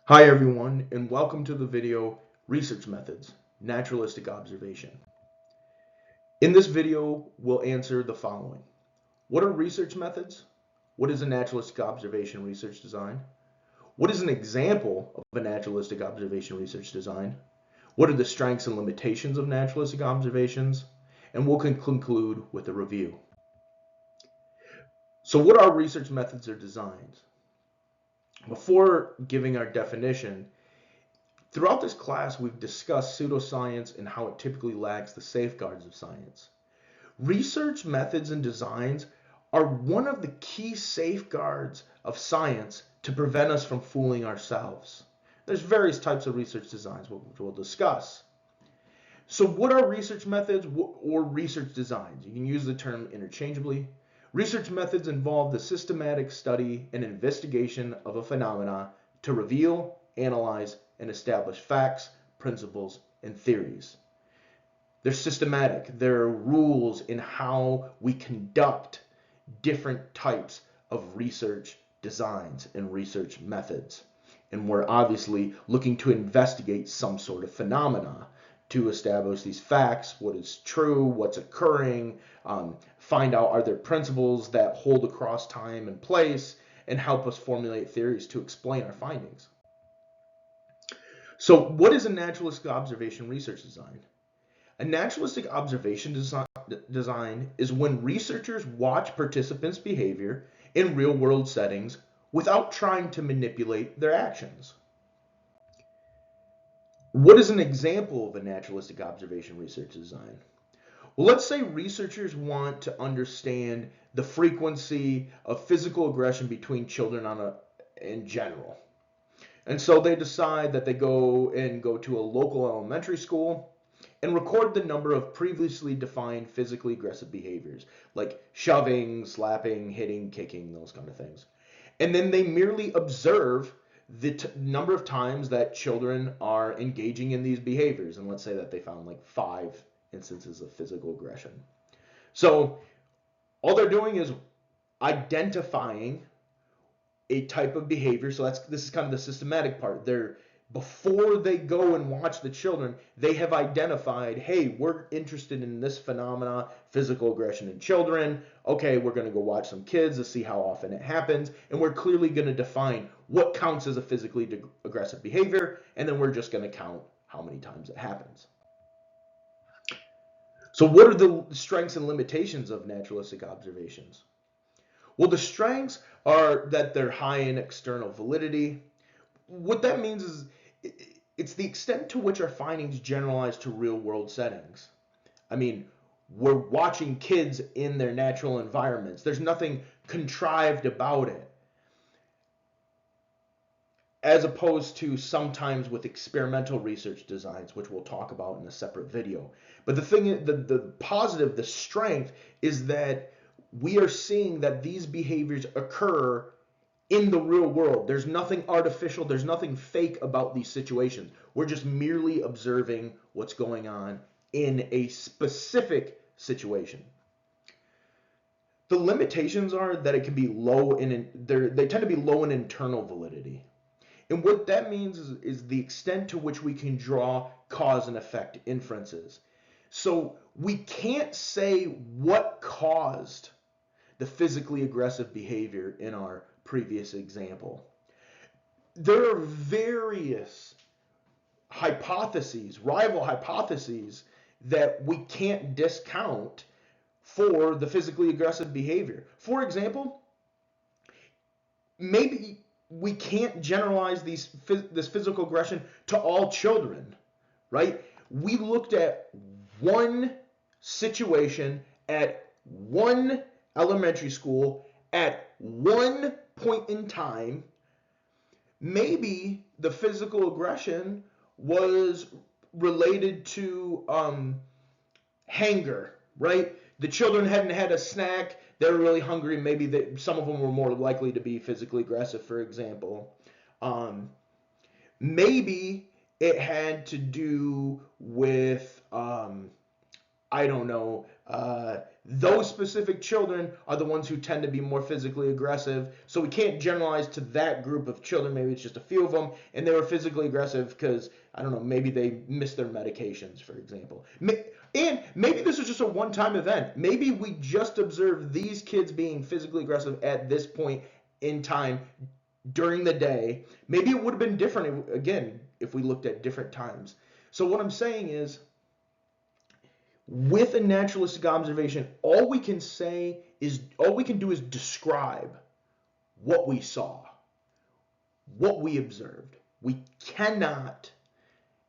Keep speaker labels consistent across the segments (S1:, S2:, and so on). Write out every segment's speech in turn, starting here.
S1: Hi everyone, and welcome to the video Research Methods, Naturalistic Observation. In this video, we'll answer the following. What are research methods? What is a naturalistic observation research design? What is an example of a naturalistic observation research design? What are the strengths and limitations of naturalistic observations? And we'll conclude with a review. So what are research methods or designs? Before giving our definition, throughout this class, we've discussed pseudoscience and how it typically lacks the safeguards of science. Research methods and designs are one of the key safeguards of science to prevent us from fooling ourselves. There's various types of research designs which we'll discuss. So what are research methods or research designs? You can use the term interchangeably. Research methods involve the systematic study and investigation of a phenomena to reveal, analyze, and establish facts, principles, and theories. They're systematic. There are rules in how we conduct different types of research designs and research methods. And we're obviously looking to investigate some sort of phenomena to establish these facts, what is true, what's occurring, find out are there principles that hold across time and place, and help us formulate theories to explain our findings. So what is a naturalistic observation research design? A naturalistic observation design is when researchers watch participants' behavior in real-world settings without trying to manipulate their actions. What is an example of a naturalistic observation research design? Well, let's say researchers want to understand the frequency of physical aggression between children in general. And so they decide that they go to a local elementary school and record the number of previously defined physically aggressive behaviors, like shoving, slapping, hitting, kicking, those kind of things. And then they merely observe the number of times that children are engaging in these behaviors. And let's say that they found like 5 instances of physical aggression. So all they're doing is identifying a type of behavior. So this is kind of the systematic part. Before they go and watch the children, they have identified, hey, we're interested in this phenomena, physical aggression in children. Okay, we're going to go watch some kids to see how often it happens. And we're clearly going to define what counts as a physically aggressive behavior. And then we're just going to count how many times it happens. So what are the strengths and limitations of naturalistic observations? Well, the strengths are that they're high in external validity. What that means is it's the extent to which our findings generalize to real-world settings. I mean, we're watching kids in their natural environments. There's nothing contrived about it, as opposed to sometimes with experimental research designs, which we'll talk about in a separate video. But the thing, the positive, the strength is that we are seeing that these behaviors occur in the real world. There's nothing artificial, there's nothing fake about these situations. We're just merely observing what's going on in a specific situation. The limitations are that it can be low they tend to be low in internal validity. And what that means is the extent to which we can draw cause and effect inferences. So we can't say what caused the physically aggressive behavior in our previous example. There are various hypotheses, rival hypotheses, that we can't discount for the physically aggressive behavior. For example, maybe we can't generalize this physical aggression to all children, right? We looked at one situation at one elementary school at one point in time. Maybe the physical aggression was related to hunger, right? The children hadn't had a snack, they were really hungry, maybe some of them were more likely to be physically aggressive, for example. Maybe it had to do with I don't know, Those specific children are the ones who tend to be more physically aggressive. So we can't generalize to that group of children. Maybe it's just a few of them, and they were physically aggressive because, I don't know, maybe they missed their medications, for example. And maybe this is just a one-time event. Maybe we just observed these kids being physically aggressive at this point in time during the day. Maybe it would have been different, again, if we looked at different times. So what I'm saying is, with a naturalistic observation, all we can do is describe what we saw, what we observed. We cannot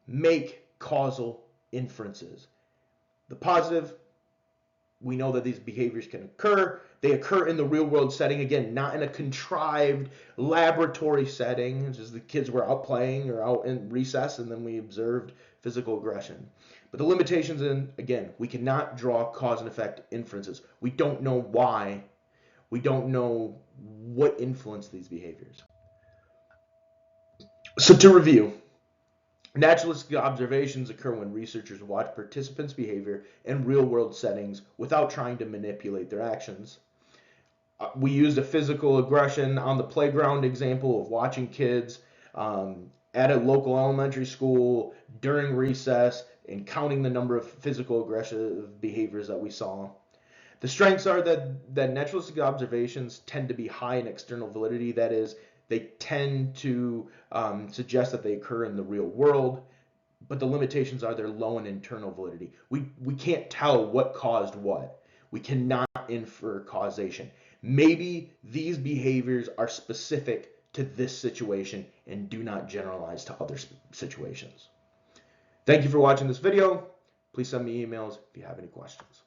S1: make causal inferences. The positive, we know that these behaviors can occur. They occur in the real world setting, again, not in a contrived laboratory setting, just the kids were out playing or out in recess and then we observed physical aggression. But the limitations in, again, we cannot draw cause and effect inferences. We don't know why. We don't know what influenced these behaviors. So to review, naturalistic observations occur when researchers watch participants' behavior in real-world settings without trying to manipulate their actions. We used a physical aggression on the playground example of watching kids at a local elementary school during recess and counting the number of physical aggressive behaviors that we saw. The strengths are that naturalistic observations tend to be high in external validity. That is, they tend to suggest that they occur in the real world, but the limitations are they're low in internal validity. We can't tell what caused what. We cannot infer causation. Maybe these behaviors are specific to this situation and do not generalize to other situations. Thank you for watching this video. Please send me emails if you have any questions.